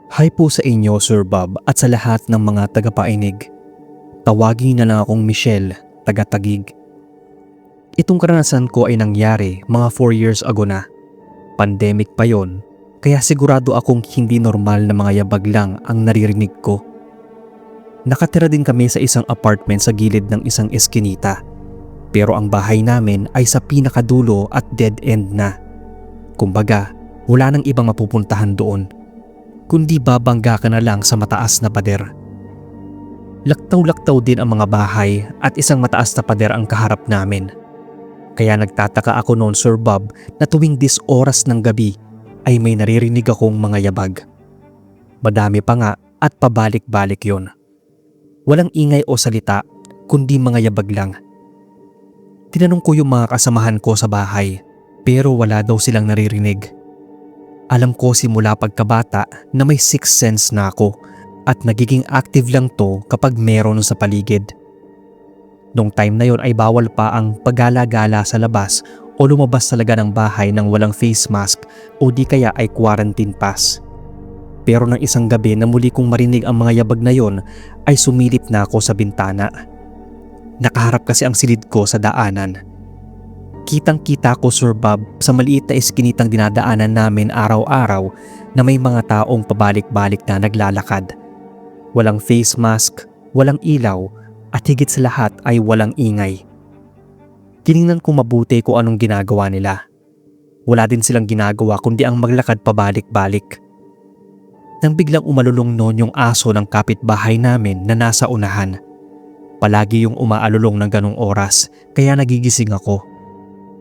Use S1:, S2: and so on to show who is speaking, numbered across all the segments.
S1: Hi po sa inyo, Sir Bob, at sa lahat ng mga tagapainig. Tawagin na lang akong Michelle, taga-Taguig. Itong karanasan ko ay nangyari mga 4 years ago na. Pandemic pa yon, kaya sigurado akong hindi normal na mga yabag lang ang naririnig ko. Nakatira din kami sa isang apartment sa gilid ng isang eskinita. Pero ang bahay namin ay sa pinakadulo at dead end na. Kumbaga, wala nang ibang mapupuntahan doon, kundi babangga ka na lang sa mataas na pader. Laktaw-laktaw din ang mga bahay at isang mataas na pader ang kaharap namin. Kaya nagtataka ako noon, Sir Bob, na tuwing oras ng gabi ay may naririnig akong mga yabag. Madami pa nga at pabalik-balik yon. Walang ingay o salita, kundi mga yabag lang. Tinanong ko yung mga kasamahan ko sa bahay, pero wala daw silang naririnig. Alam ko simula pagkabata na may sixth sense na ako at nagiging active lang to kapag meron sa paligid. Nung time na yon ay bawal pa ang paggala-gala sa labas o lumabas talaga ng bahay nang walang face mask o di kaya ay quarantine pass. Pero nang isang gabi na muli kong marinig ang mga yabag na yon ay sumilip na ako sa bintana. Nakaharap kasi ang silid ko sa daanan. Kitang-kita ko, Sir Bob, sa maliit na eskinitang dinadaanan namin araw-araw na may mga taong pabalik-balik na naglalakad. Walang face mask, walang ilaw, at higit sa lahat ay walang ingay. Tiningnan ko mabuti kung anong ginagawa nila. Wala din silang ginagawa kundi ang maglakad pabalik-balik. Nang biglang umalulong noon yung aso ng kapitbahay namin na nasa unahan. Palagi yung umaalulong ng ganong oras kaya nagigising ako.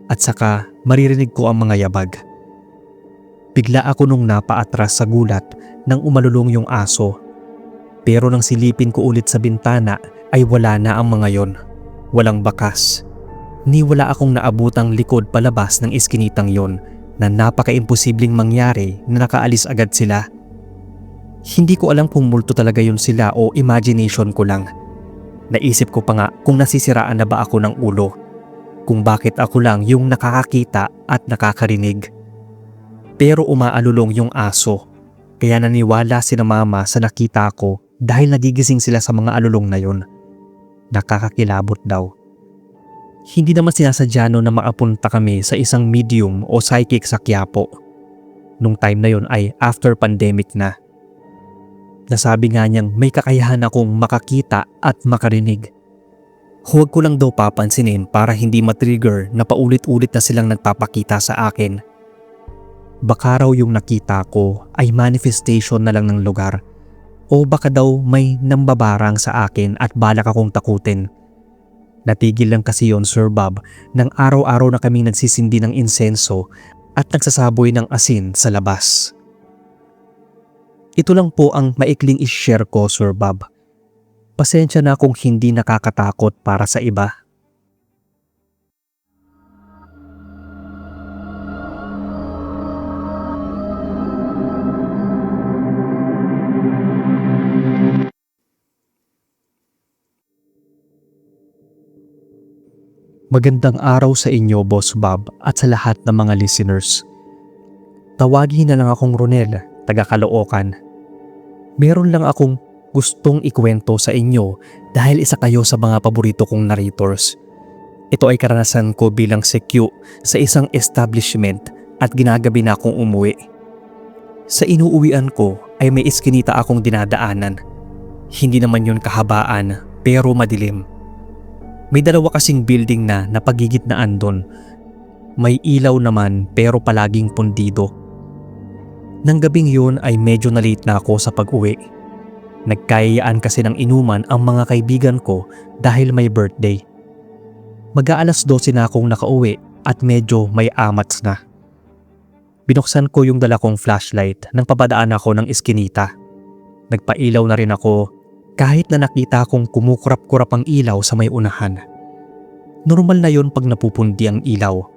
S1: At saka maririnig ko ang mga yabag. Bigla ako nung napaatras sa gulat nang umalulong yung aso. Pero nang silipin ko ulit sa bintana ay wala na ang mga yon. Walang bakas. Ni wala akong naabutang likod palabas ng iskinitang yon na napaka-imposibleng mangyari na nakaalis agad sila. Hindi ko alam kung multo talaga yun sila o imagination ko lang. Naisip ko pa nga kung nasisiraan na ba ako ng ulo. Kung bakit ako lang yung nakakakita at nakakarinig. Pero umaalulong yung aso. Kaya naniwala si mama sa nakita ko dahil nagigising sila sa mga alulong na yun. Nakakakilabot daw. Hindi naman sinasadya no na makapunta kami sa isang medium o psychic sa Quiapo. Nung time na yun ay after pandemic na. Nasabi nga niyang may kakayahan akong makakita at makarinig. Huwag ko lang daw papansinin para hindi matrigger na paulit-ulit na silang nagpapakita sa akin. Baka raw yung nakita ko ay manifestation na lang ng lugar o baka daw may nambabarang sa akin at balak akong takutin. Natigil lang kasi yon, Sir Bob, nang araw-araw na kaming nagsisindi ng insenso at nagsasaboy ng asin sa labas. Ito lang po ang maikling i-share ko, Sir Bob. Pasensya na kung hindi nakakatakot para sa iba. Magandang araw sa inyo, Boss Bob, at sa lahat ng mga listeners. Tawagin na lang akong Ronel, taga Caloocan. Meron lang akong gustong ikwento sa inyo dahil isa kayo sa mga paborito kong narrators. Ito ay karanasan ko bilang sekyu sa isang establishment at ginagabi na akong umuwi. Sa inuuwian ko ay may iskinita akong dinadaanan. Hindi naman yun kahabaan pero madilim. May dalawa kasing building na napagigitnaan doon. May ilaw naman pero palaging pundido. Nang gabing yun ay medyo na-late na ako sa pag-uwi. Nagkayayaan kasi ng inuman ang mga kaibigan ko dahil may birthday. Mag-aalas 12 na akong nakauwi at medyo may amats na. Binuksan ko yung dala kong flashlight nang papadaan ako ng iskinita. Nagpailaw na rin ako kahit na nakita kong kumukurap-kurap ang ilaw sa may unahan. Normal na yun pag napupundi ang ilaw.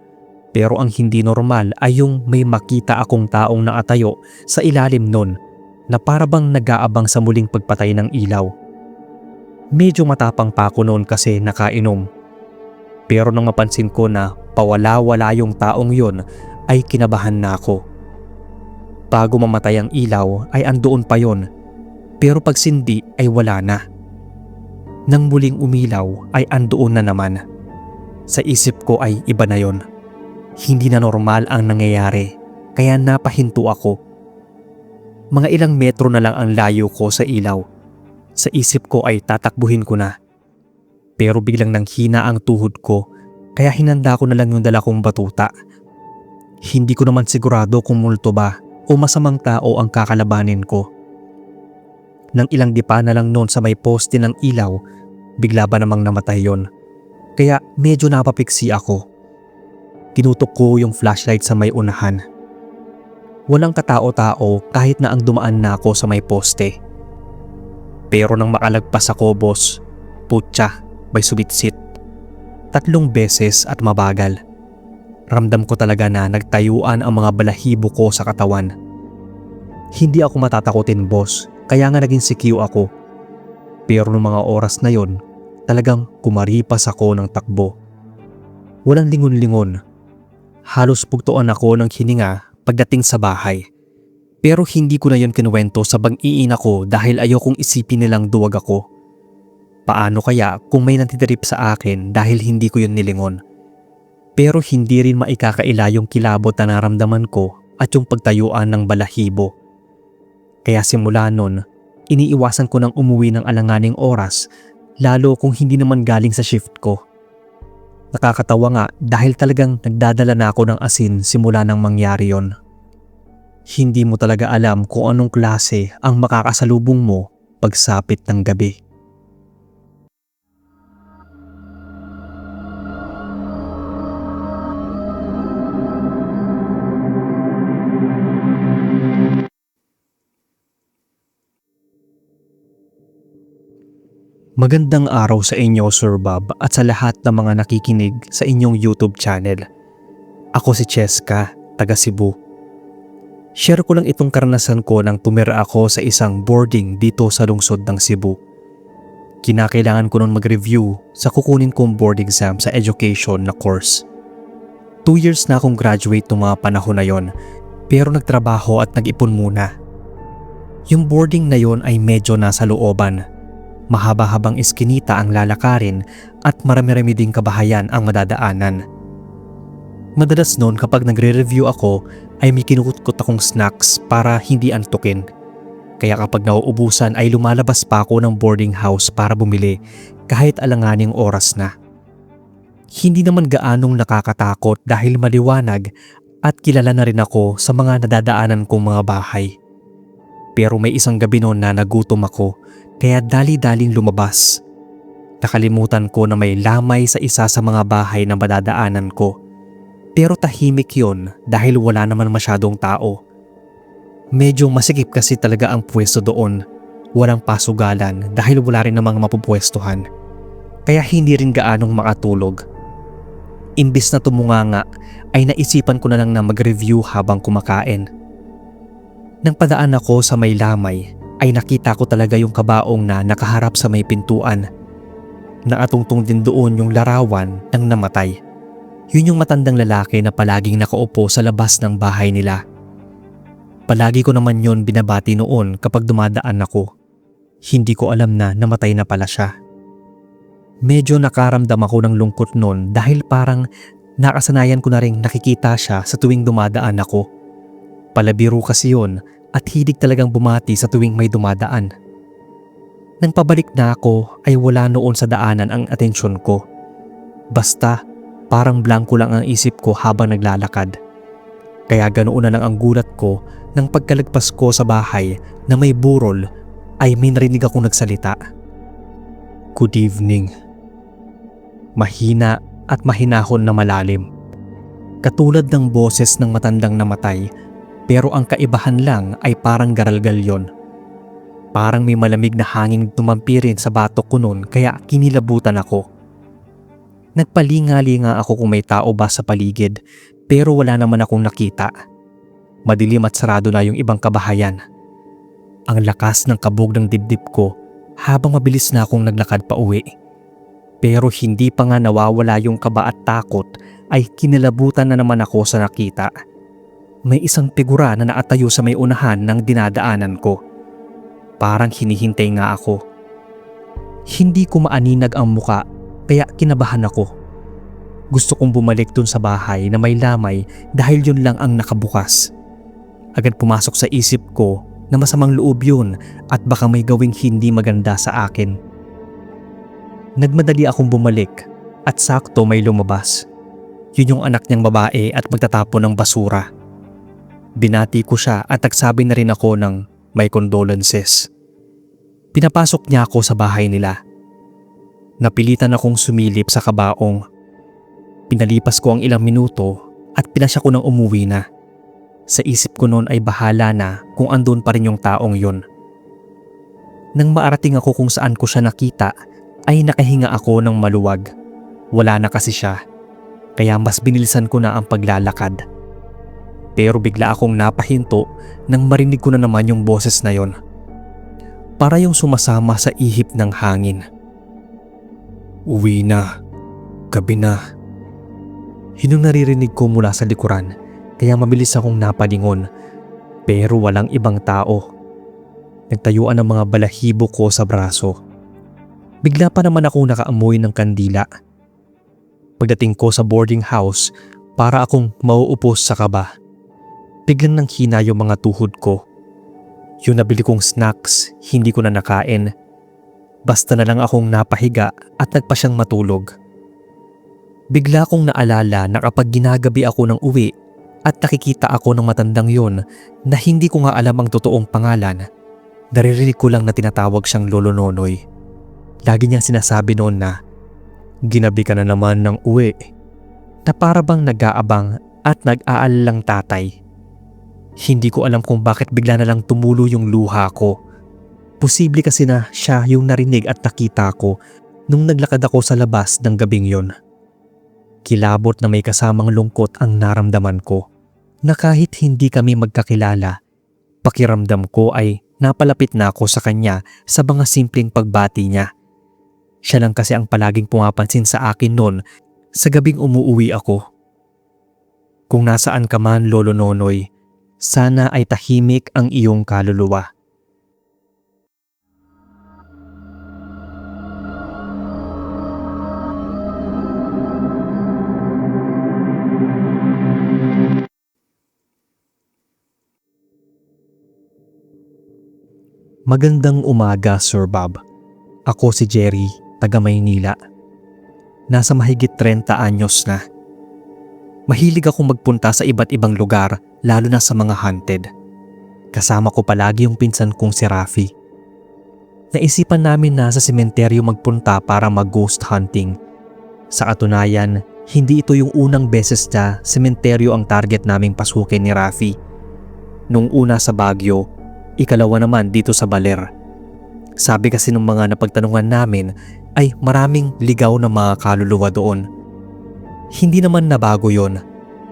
S1: Pero ang hindi normal ay yung may makita akong taong nakatayo sa ilalim nun na parabang nag-aabang sa muling pagpatay ng ilaw. Medyo matapang pa ako noon kasi nakainom. Pero nang mapansin ko na pawala-wala yung taong yun ay kinabahan na ako. Bago mamatay ang ilaw ay andoon pa yon, pero pag sindi ay wala na. Nang muling umilaw ay andoon na naman. Sa isip ko ay iba na yon. Hindi na normal ang nangyayari, kaya napahinto ako. Mga ilang metro na lang ang layo ko sa ilaw. Sa isip ko ay tatakbuhin ko na. Pero biglang nanghina ang tuhod ko, kaya hinanda ko na lang yung dala kong batuta. Hindi ko naman sigurado kung multo ba o masamang tao ang kakalabanin ko. Nang ilang dipa na lang noon sa may poste ng ilaw, bigla ba namang namatay yon. Kaya medyo napapiksi ako. Tinutok ko yung flashlight sa may unahan. Walang katao-tao kahit na ang dumaan na ako sa may poste. Pero nang makalagpas ako, boss, putya, may subitsit. 3 beses at mabagal. Ramdam ko talaga na nagtayuan ang mga balahibo ko sa katawan. Hindi ako matatakotin, boss, kaya nga naging CQ ako. Pero noong mga oras na yon, talagang kumaripas ako ng takbo. Walang lingon-lingon. Halos bugtuan ako ng hininga pagdating sa bahay. Pero hindi ko na yon kinuwento sa bang-iina ko dahil ayokong isipin nilang duwag ako. Paano kaya kung may natitrip sa akin dahil hindi ko yun nilingon? Pero hindi rin maikakaila yung kilabot na naramdaman ko at yung pagtayuan ng balahibo. Kaya simula nun, iniiwasan ko nang umuwi ng alanganing oras, lalo kung hindi naman galing sa shift ko. Nakakatawa nga dahil talagang nagdadala na ako ng asin simula nang mangyari yon. Hindi mo talaga alam kung anong klase ang makakasalubong mo pagsapit ng gabi. Magandang araw sa inyo, Sir Bob, at sa lahat ng mga nakikinig sa inyong YouTube channel. Ako si Cheska, taga Cebu. Share ko lang itong karanasan ko nang tumira ako sa isang boarding dito sa lungsod ng Cebu. Kinakailangan ko nun mag-review sa kukunin kong board exam sa education na course. 2 years na akong graduate noong mga panahon na yon, pero nagtrabaho at nag-ipon muna. Yung boarding na yon ay medyo nasa looban. Mahaba-habang iskinita ang lalakarin at marami-rami ding kabahayan ang madadaanan. Madalas noon kapag nagre-review ako ay may kinukutkot akong snacks para hindi antukin. Kaya kapag nauubusan ay lumalabas pa ako ng boarding house para bumili kahit alanganing oras na. Hindi naman gaanong nakakatakot dahil maliwanag at kilala na rin ako sa mga nadadaanan kong mga bahay. Pero may isang gabi noon na nagutom ako kaya dali-daling lumabas. Nakalimutan ko na may lamay sa isa sa mga bahay na madadaanan ko. Pero tahimik yon dahil wala naman masyadong tao. Medyo masikip kasi talaga ang pwesto doon. Walang pasugalan dahil wala rin namang mapupwestuhan. Kaya hindi rin gaanong makatulog. Imbis na tumunganga ay naisipan ko na lang na mag-review habang kumakain. Nang padaan ako sa may lamay ay nakita ko talaga yung kabaong na nakaharap sa may pintuan. Nakatungtong din doon yung larawan ng namatay. Yun yung matandang lalaki na palaging nakaupo sa labas ng bahay nila. Palagi ko naman yon binabati noon kapag dumadaan ako. Hindi ko alam na namatay na pala siya. Medyo nakaramdam ako ng lungkot noon dahil parang nakasanayan ko na rin nakikita siya sa tuwing dumadaan ako. Palabiro kasi yon at hilig talagang bumati sa tuwing may dumadaan. Nang pabalik na ako ay wala noon sa daanan ang atensyon ko. Basta parang blanko lang ang isip ko habang naglalakad. Kaya ganoon na lang ang gulat ko nang pagkalagpas ko sa bahay na may burol ay may narinig akong nagsalita. Good evening. Mahina at mahinahon na malalim. Katulad ng boses ng matandang namatay, pero ang kaibahan lang ay parang garalgal yon. Parang may malamig na hangin tumampirin sa batok ko noon kaya kinilabutan ako. Nagpalinga-linga ako kung may tao ba sa paligid pero wala naman akong nakita. Madilim at sarado na yung ibang kabahayan. Ang lakas ng kabog ng dibdib ko habang mabilis na akong naglakad pa uwi. Pero hindi pa nga nawawala yung kaba at takot ay kinilabutan na naman ako sa nakita. May isang figura na nakatayo sa may unahan ng dinadaanan ko. Parang hinihintay nga ako. Hindi ko maaninag ang muka kaya kinabahan ako. Gusto kong bumalik dun sa bahay na may lamay dahil yun lang ang nakabukas. Agad pumasok sa isip ko na masamang loob yun at baka may gawing hindi maganda sa akin. Nagmadali akong bumalik at sakto may lumabas. Yun yung anak niyang babae at magtatapon ng basura. Binati ko siya at nagsabi na rin ako ng may condolences. Pinapasok niya ako sa bahay nila. Napilitan akong sumilip sa kabaong. Pinalipas ko ang ilang minuto at pinasya ko nang umuwi na. Sa isip ko noon ay bahala na kung andun pa rin yung taong yun. Nang maarating ako kung saan ko siya nakita ay nakahinga ako ng maluwag. Wala na kasi siya, kaya mas binilisan ko na ang paglalakad. Pero bigla akong napahinto nang marinig ko na naman yung boses na yon. Para yung sumasama sa ihip ng hangin. Uwi na, gabi na. Yun yung naririnig ko mula sa likuran, kaya mabilis akong napalingon. Pero walang ibang tao. Nagtayuan ang mga balahibo ko sa braso. Bigla pa naman ako nakaamoy ng kandila. Pagdating ko sa boarding house, para akong mauupos sa kaba. Biglang nanghina yung mga tuhod ko. Yung nabili kong snacks, hindi ko na nakain. Basta na lang akong napahiga at nagpa siyang matulog. Bigla kong naalala na kapag ginagabi ako ng uwi at nakikita ako ng matandang yon na hindi ko nga alam ang totoong pangalan, naririnig ko lang na tinatawag siyang Lolo Nonoy. Lagi niyang sinasabi noon na, "Ginabi ka na naman ng uwi," na para bang nag-aabang at nag-aalalang tatay. Hindi ko alam kung bakit bigla na lang tumulo yung luha ko. Posible kasi na siya yung narinig at nakita ko nung naglakad ako sa labas ng gabing yon. Kilabot na may kasamang lungkot ang naramdaman ko na kahit hindi kami magkakilala, pakiramdam ko ay napalapit na ako sa kanya sa mga simpleng pagbati niya. Siya lang kasi ang palaging pumapansin sa akin noon sa gabing umuuwi ako. Kung nasaan ka man, Lolo Nonoy, sana ay tahimik ang iyong kaluluwa. Magandang umaga, Sir Bob. Ako si Jerry, taga Maynila. Nasa mahigit 30 anyos na. Mahilig akong magpunta sa iba't ibang lugar, lalo na sa mga haunted. Kasama ko palagi yung pinsan kong si Rafi. Naisipan namin na sa sementeryo magpunta para mag-ghost hunting. Sa katunayan, hindi ito yung unang beses na sementeryo ang target naming pasukin ni Rafi. Nung una sa Baguio, ikalawa naman dito sa Baler. Sabi kasi ng mga napagtanungan namin ay maraming ligaw na mga kaluluwa doon. Hindi naman nabago yon.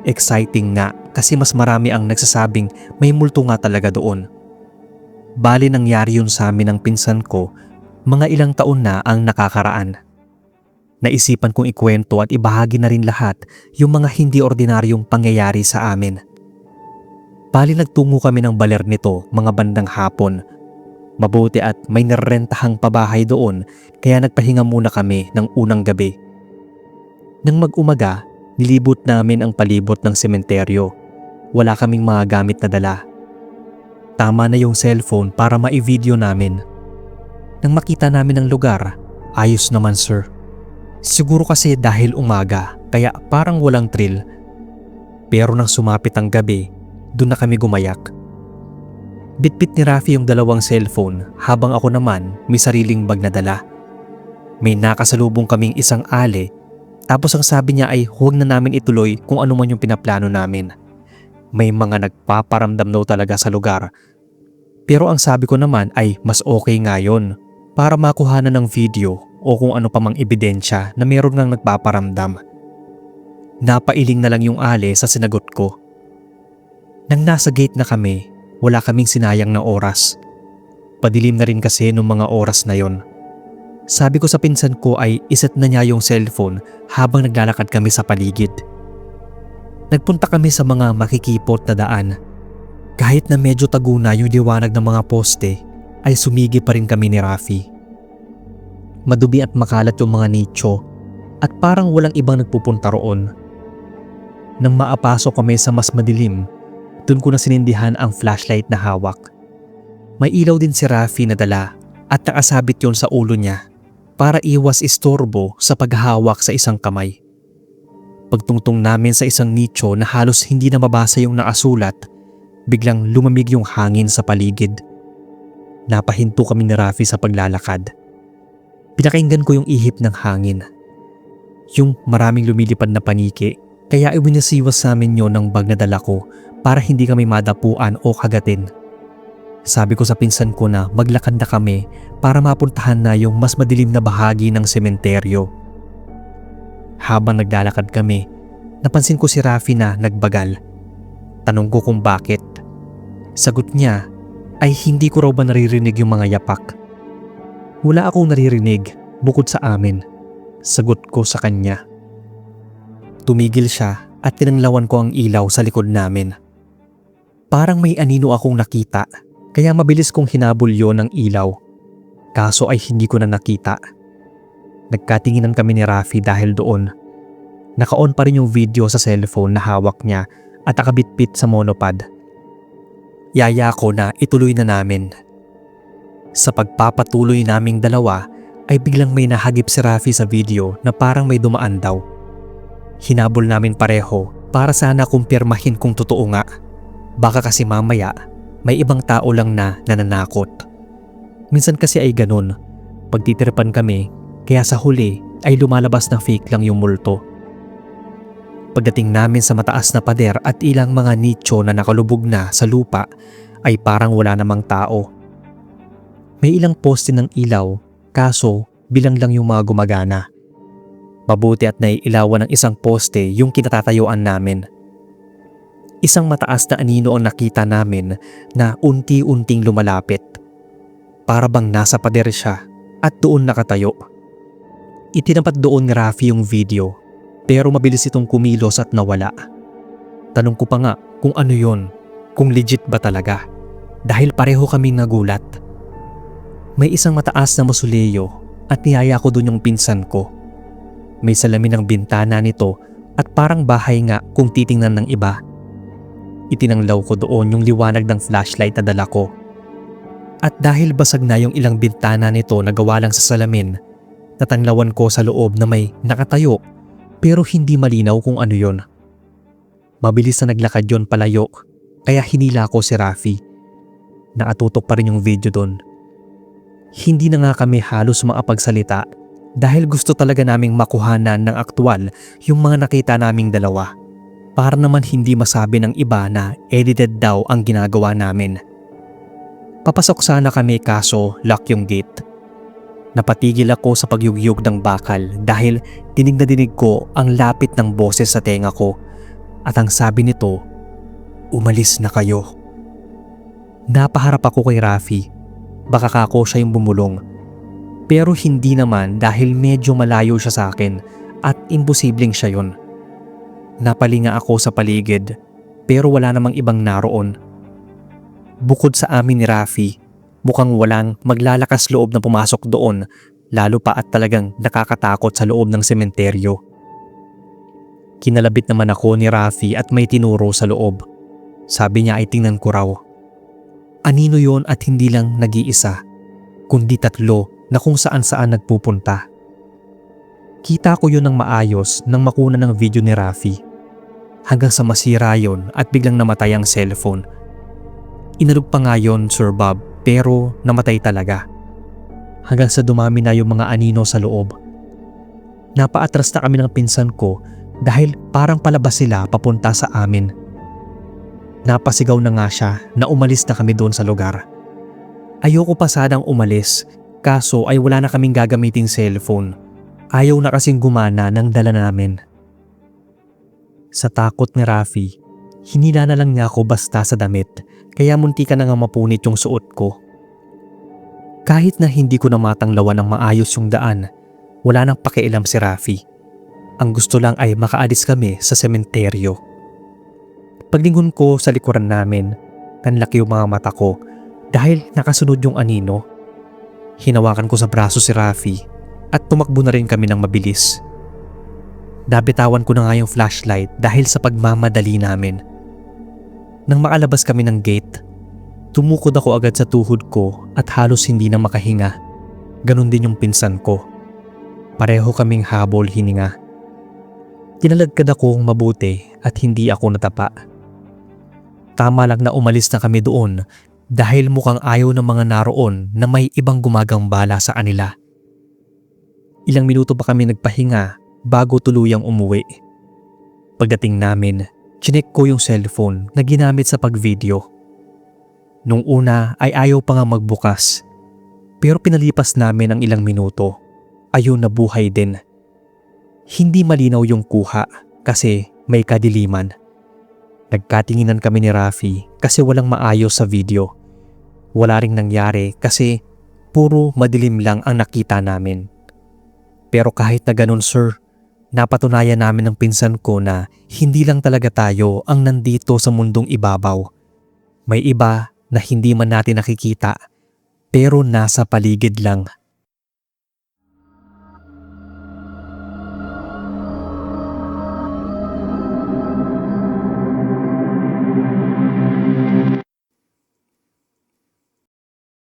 S1: Exciting nga kasi mas marami ang nagsasabing may multo nga talaga doon. Bali nangyari yun sa amin ng pinsan ko, mga ilang taon na ang nakakaraan. Naisipan kong ikwento at ibahagi na rin lahat yung mga hindi ordinaryong pangyayari sa amin. Bali nagtungo kami ng Baler nito mga bandang hapon. Mabuti at may narentahang pabahay doon kaya nagpahinga muna kami ng unang gabi. Nang mag-umaga, nilibot namin ang palibot ng sementeryo. Wala kaming mga gamit na dala. Tama na yung cellphone para ma-video namin. Nang makita namin ang lugar, ayos naman sir. Siguro kasi dahil umaga kaya parang walang thrill. Pero nang sumapit ang gabi, doon na kami gumayak. Bitbit ni Rafi yung dalawang cellphone habang ako naman may sariling bag na dala. May nakasalubong kaming isang ale tapos ang sabi niya ay huwag na namin ituloy kung ano man yung pinaplano namin. May mga nagpaparamdam daw talaga sa lugar. Pero ang sabi ko naman ay mas okay nga yun para makuhanan ng video o kung ano pa mang ebidensya na meron ngang nagpaparamdam. Napailing na lang yung ale sa sinagot ko. Nang nasa gate na kami, wala kaming sinayang na oras. Padilim na rin kasi nung mga oras na yon. Sabi ko sa pinsan ko ay iset na niya yung cellphone habang naglalakad kami sa paligid. Nagpunta kami sa mga makikipot na daan. Kahit na medyo taguna yung liwanag ng mga poste, ay sumigi pa rin kami ni Rafi. Madumi at makalat yung mga nicho at parang walang ibang nagpupunta roon. Nang maapasok kami sa mas madilim, doon ko na sinindihan ang flashlight na hawak. May ilaw din si Rafi na dala at nakasabit yon sa ulo niya para iwas istorbo sa paghahawak sa isang kamay. Pagtungtong namin sa isang nicho na halos hindi na mabasa yung nakasulat, biglang lumamig yung hangin sa paligid. Napahinto kami ni Rafi sa paglalakad. Pinakinggan ko yung ihip ng hangin. Yung maraming lumilipad na paniki, kaya iwinasiwas sa amin yun ng bag na dala ko para hindi kami madapuan o kagatin. Sabi ko sa pinsan ko na maglakad na kami para mapuntahan na yung mas madilim na bahagi ng sementeryo. Habang naglalakad kami, napansin ko si Rafi na nagbagal. Tanong ko kung bakit. Sagot niya ay hindi ko raw ba naririnig yung mga yapak. Wala akong naririnig bukod sa amin. Sagot ko sa kanya. Tumigil siya at tinanglawan ko ang ilaw sa likod namin. Parang may anino akong nakita kaya mabilis kong hinabol yon ng ilaw. Kaso ay hindi ko na nakita. Nagkatinginan kami ni Rafi dahil doon. Naka-on pa rin yung video sa cellphone na hawak niya at nakabitbit sa monopod. Yaya ko na ituloy na namin. Sa pagpapatuloy naming dalawa ay biglang may nahagip si Rafi sa video na parang may dumaan daw. Hinabol namin pareho para sana kumpirmahin kung totoo nga. Baka kasi mamaya may ibang tao lang na nananakot. Minsan kasi ay ganun. Pagtitiripan kami, kaya sa huli ay lumalabas na fake lang yung multo. Pagdating namin sa mataas na pader at ilang mga nicho na nakalubog na sa lupa ay parang wala namang tao. May ilang poste ng ilaw, kaso bilang lang yung mga gumagana. Mabuti at naiilawan ng isang poste yung kinatatayuan namin. Isang mataas na anino ang nakita namin na unti-unting lumalapit. Para bang nasa pader siya at doon nakatayo. Itinapat doon ni Rafi yung video pero mabilis itong kumilos at nawala. Tanong ko pa nga kung ano yon, kung legit ba talaga dahil pareho kaming nagulat. May isang mataas na mausoleo at niyaya ko doon yung pinsan ko. May salamin ng bintana nito at parang bahay nga kung titingnan ng iba. Itinanglaw ko doon yung liwanag ng flashlight na dala ko. At dahil basag na yung ilang bintana nito na gawa lang sa salamin, natanglawan ko sa loob na may nakatayo pero hindi malinaw kung ano yon. Mabilis na naglakad yon palayo kaya hinila ko si Rafi. Nakatutok pa rin yung video doon. Hindi na nga kami halos makapagsalita dahil gusto talaga naming makuhanan ng aktwal yung mga nakita naming dalawa. Para naman hindi masabi ng iba na edited daw ang ginagawa namin. Papasok sana kami kaso lock yung gate. Napatigil ako sa pagyugyug ng bakal dahil dinig na dinig ko ang lapit ng boses sa tenga ko at ang sabi nito, "Umalis na kayo." Napaharap ako kay Rafi. Baka kako siya yung bumulong. Pero hindi naman dahil medyo malayo siya sa akin at imposibleng siya yun. Napalinga ako sa paligid pero wala namang ibang naroon. Bukod sa amin ni Rafi, mukhang walang maglalakas loob na pumasok doon lalo pa at talagang nakakatakot sa loob ng sementeryo. Kinalabit naman ako ni Rafi at may tinuro sa loob. Sabi niya ay tingnan ko raw. Anino yon at hindi lang nag-iisa, kundi 3 na kung saan-saan nagpupunta. Kita ko yun ng maayos nang makuna ng video ni Rafi. Hanggang sa masira yon at biglang namatay ang cellphone. Inalog pa nga yun, Sir Bob, pero namatay talaga. Hanggang sa dumami na yung mga anino sa loob. Napaatras na kami ng pinsan ko dahil parang palabas sila papunta sa amin. Napasigaw na nga siya na umalis na kami doon sa lugar. Ayoko pa sanang umalis, kaso ay wala na kaming gagamiting cellphone. Ayaw na kasing gumana ng dala namin. Sa takot ni Rafi, hinila na lang niya ako basta sa damit, kaya munti ka na nga mapunit yung suot ko. Kahit na hindi ko na matanglawan ng maayos yung daan, wala nang pakialam si Rafi. Ang gusto lang ay makaalis kami sa sementeryo. Paglingon ko sa likuran namin, nanlaki yung mga mata ko dahil nakasunod yung anino. Hinawakan ko sa braso si Rafi at tumakbo na rin kami ng mabilis. Nabitawan ko na nga yung flashlight dahil sa pagmamadali namin. Nang makalabas kami ng gate, tumukod ako agad sa tuhod ko at halos hindi na makahinga. Ganon din yung pinsan ko. Pareho kaming habol hininga. Tinaladkad akong mabuti at hindi ako natapa. Tama lang na umalis na kami doon dahil mukhang ayaw ng mga naroon na may ibang gumagambala sa kanila. Ilang minuto pa kami nagpahinga bago tuluyang umuwi. Pagdating namin, chinek ko yung cellphone na ginamit sa pag-video. Nung una ay ayaw pa nga magbukas, pero pinalipas namin ang ilang minuto, ayun na buhay din. Hindi malinaw yung kuha kasi may kadiliman. Nagkatinginan kami ni Rafi kasi walang maayos sa video. Wala ring nangyari kasi puro madilim lang ang nakita namin. Pero kahit na ganun sir, napatunayan namin ng pinsan ko na hindi lang talaga tayo ang nandito sa mundong ibabaw. May iba na hindi man natin nakikita pero nasa paligid lang.